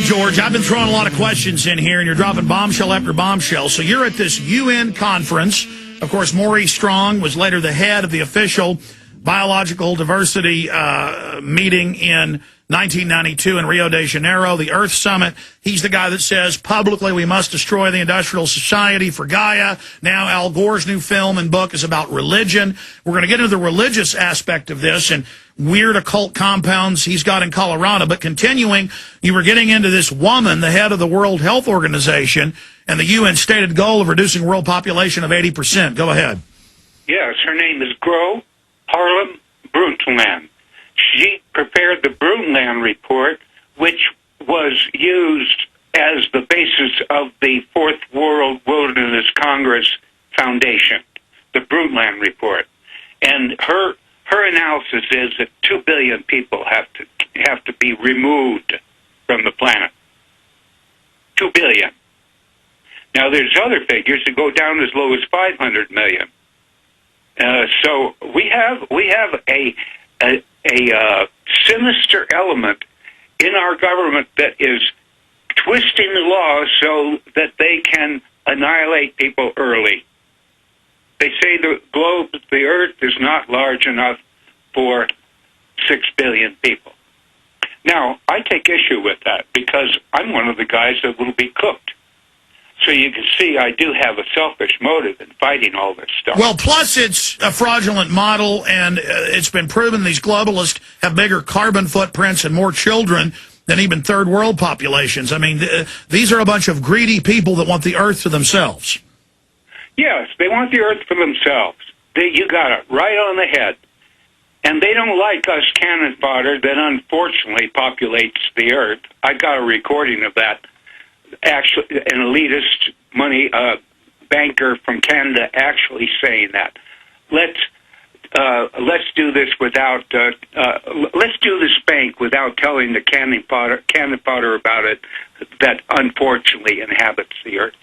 George, I've been throwing a lot of questions in here, and you're dropping bombshell after bombshell. So you're at this UN conference. Of course, Maurice Strong was later the head of the official biological diversity meeting in 1992 in Rio de Janeiro, the Earth Summit. He's the guy that says publicly we must destroy the industrial society for Gaia. Now Al Gore's new film and book is about religion. We're going to get into the religious aspect of this and weird occult compounds he's got in Colorado. But continuing, you were getting into this woman, the head of the World Health Organization, and the UN stated goal of reducing world population of 80%. Go ahead. Yes, her name is Gro Harlem Brundtland. She prepared the Brundtland Report, which was used as the basis of the Fourth World Wilderness Congress Foundation, the Brundtland Report. And her analysis is that 2 billion people have to be removed from the planet. 2 billion. Now, there's other figures that go down as low as 500 million. So we have a sinister element in our government that is twisting the law so that they can annihilate people early. They say the globe, the Earth, is not large enough for 6 billion people. Now, I take issue with that because I'm one of the guys that will be cooked. So you can see I do have a selfish motive in fighting all this stuff. Well, plus it's a fraudulent model, and it's been proven these globalists have bigger carbon footprints and more children than even third world populations. I mean, these are a bunch of greedy people that want the Earth to themselves. Yes, they want the Earth for themselves. You got it right on the head. And they don't like us cannon fodder that unfortunately populates the Earth. I got a recording of that. Actually, an elitist money banker from Canada actually saying that. Let's do this without let's do this bank without telling the cannon fodder about it that unfortunately inhabits the Earth.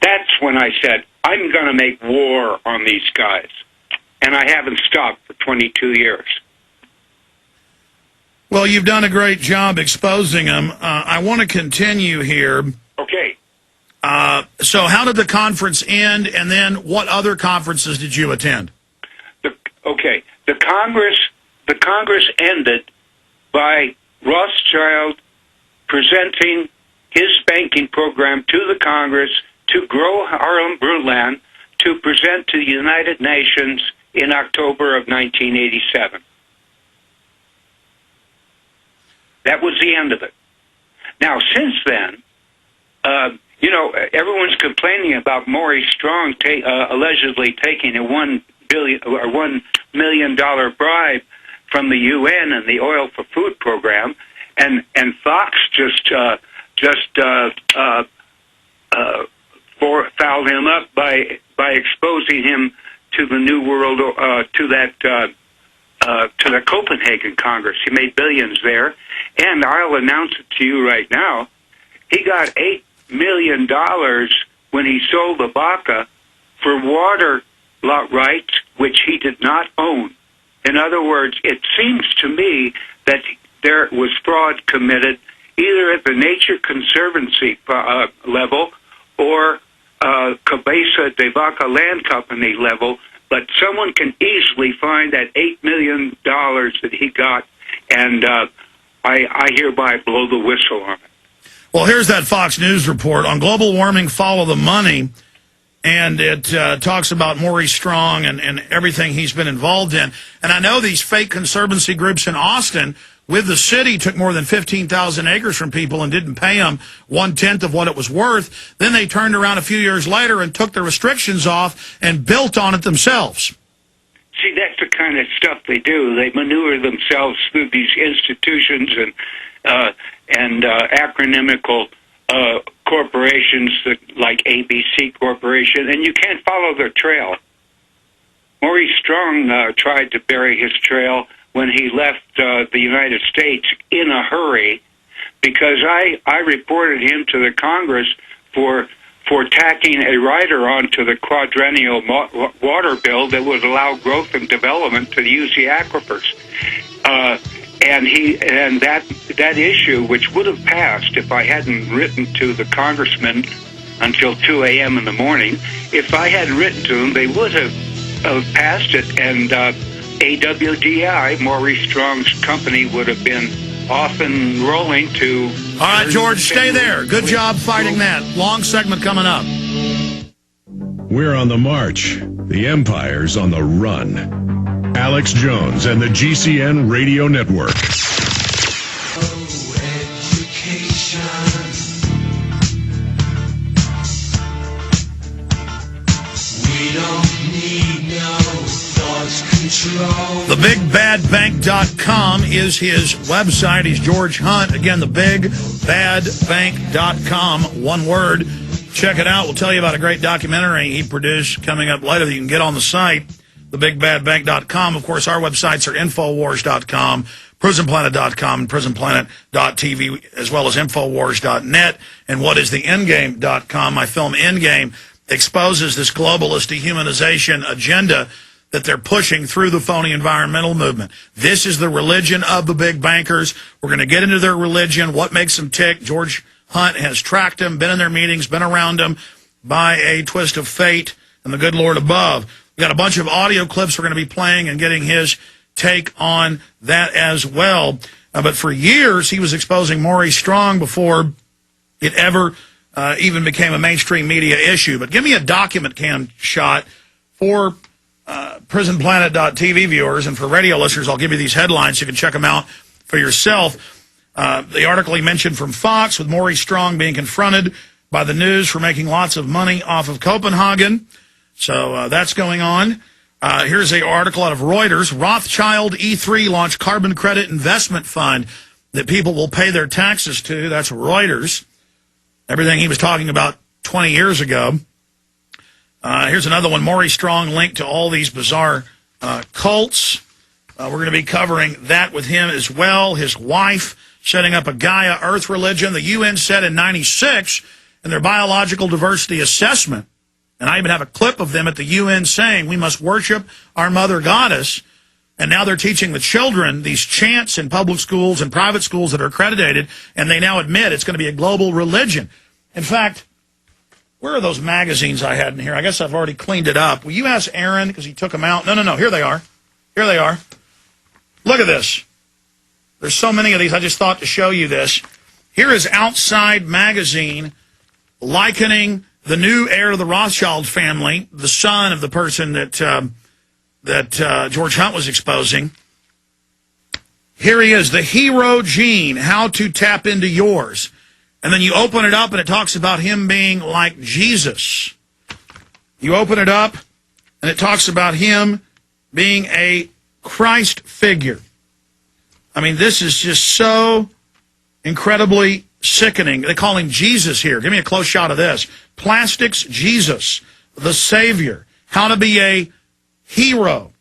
That's when I said I'm going to make war on these guys, and I haven't stopped for 22 years. Well, you've done a great job exposing them. I want to continue here. Okay. So how did the conference end, and then what other conferences did you attend? The Congress ended by Rothschild presenting his banking program to the Congress, to Gro Harlem Brundtland, to present to the United Nations in October of 1987. That was the end of it. Now, since then, everyone's complaining about Maurice Strong allegedly taking a $1 million bribe from the UN and the Oil for Food program, and Fox just fouled him up by exposing him to the New World to the Copenhagen Congress. He made billions there, and I'll announce it to you right now. He got $8 million when he sold the Baca for water lot rights, which he did not own. In other words, it seems to me that there was fraud committed either at the Nature Conservancy level or Cabeza de Vaca Land Company level, but someone can easily find that $8 million that he got, and I hereby blow the whistle on it. Well, here's that Fox News report on global warming, follow the money, and it talks about Maurice Strong and everything he's been involved in. And I know these fake conservancy groups in Austin with the city took more than 15,000 acres from people and didn't pay them 1/10 of what it was worth. Then they turned around a few years later and took the restrictions off and built on it themselves. See, that's the kind of stuff they do. They maneuver themselves through these institutions and acronymical corporations like ABC Corporation, and you can't follow their trail. Maurice Strong tried to bury his trail when he left the United States in a hurry, because I reported him to the Congress for tacking a rider onto the quadrennial water bill that would allow growth and development to use the aquifers. and that issue, which would have passed if I hadn't written to the congressman until 2 a.m. in the morning, if I had written to them, they would have passed it, and AWDI, Maurice Strong's company, would have been off and rolling to... All right, George, stay there. Good job fighting that. Long segment coming up. We're on the march. The empire's on the run. Alex Jones and the GCN Radio Network. TheBigBadBank.com is his website. He's George Hunt. Again, TheBigBadBank.com. One word. Check it out. We'll tell you about a great documentary he produced coming up later that you can get on the site, TheBigBadBank.com. Of course, our websites are Infowars.com, PrisonPlanet.com, and PrisonPlanet.tv, as well as Infowars.net, and WhatIsTheEndgame.com. My film Endgame exposes this globalist dehumanization agenda that they're pushing through the phony environmental movement. This is the religion of the big bankers. We're going to get into their religion, what makes them tick. George Hunt has tracked them, been in their meetings, been around them by a twist of fate and the good Lord above. We've got a bunch of audio clips we're going to be playing and getting his take on that as well. But for years, he was exposing Maurice Strong before it ever even became a mainstream media issue. But give me a document cam shot for PrisonPlanet.tv viewers, and for radio listeners, I'll give you these headlines so you can check them out for yourself. The article he mentioned from Fox, with Maurice Strong being confronted by the news for making lots of money off of Copenhagen. So that's going on. Here's an article out of Reuters. Rothschild E3 launched carbon credit investment fund that people will pay their taxes to. That's Reuters. Everything he was talking about 20 years ago. Here's another one. Maurice Strong linked to all these bizarre cults. We're going to be covering that with him as well. His wife setting up a Gaia Earth religion. The UN said in '96 in their biological diversity assessment, and I even have a clip of them at the UN saying we must worship our mother goddess. And now they're teaching the children these chants in public schools and private schools that are accredited, and they now admit it's going to be a global religion. In fact, where are those magazines I had in here? I guess I've already cleaned it up. Will you ask Aaron, because he took them out? No. Here they are. Here they are. Look at this. There's so many of these. I just thought to show you this. Here is Outside Magazine likening the new heir of the Rothschild family, the son of the person that George Hunt was exposing. Here he is, the hero gene, how to tap into yours. And then you open it up and it talks about him being like Jesus. You open it up and it talks about him being a Christ figure. I mean, this is just so incredibly sickening. They call him Jesus here. Give me a close shot of this. Plastics Jesus, the Savior, how to be a hero.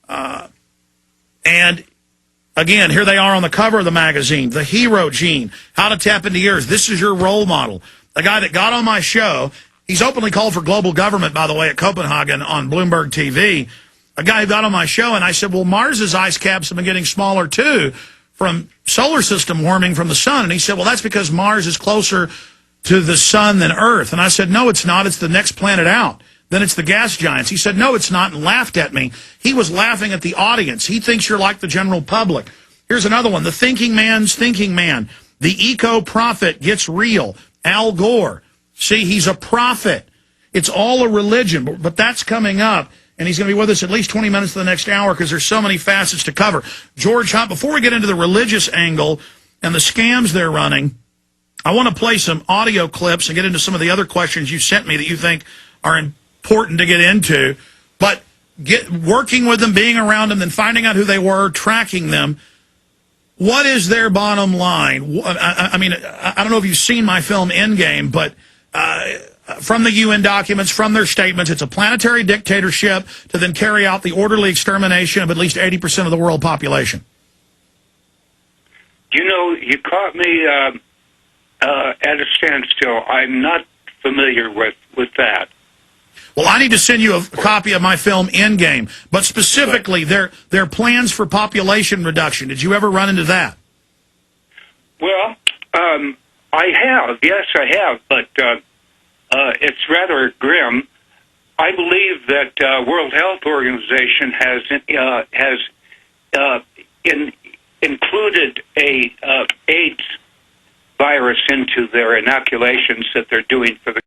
And again, here they are on the cover of the magazine, the hero gene, how to tap into yours. This is your role model. The guy that got on my show, he's openly called for global government, by the way, at Copenhagen on Bloomberg TV. A guy who got on my show, and I said, well, Mars's ice caps have been getting smaller, too, from solar system warming from the sun. And he said, well, that's because Mars is closer to the sun than Earth. And I said, no, it's not. It's the next planet out. Then it's the gas giants. He said, no, it's not, and laughed at me. He was laughing at the audience. He thinks you're like the general public. Here's another one. The thinking man's thinking man. The eco-prophet gets real. Al Gore. See, he's a prophet. It's all a religion, but that's coming up. And he's going to be with us at least 20 minutes to the next hour because there's so many facets to cover. George Hunt, before we get into the religious angle and the scams they're running, I want to play some audio clips and get into some of the other questions you sent me that you think are important to get into. But working with them, being around them, then finding out who they were, tracking them. What is their bottom line? I mean, I don't know if you've seen my film Endgame, but from the UN documents, from their statements, it's a planetary dictatorship to then carry out the orderly extermination of at least 80% of the world population. You know, you caught me at a standstill. I'm not familiar with that. Well, I need to send you a copy of my film Endgame, but specifically their plans for population reduction. Did you ever run into that? Well, I have. Yes, I have, but it's rather grim. I believe that World Health Organization has included a AIDS virus into their inoculations that they're doing for the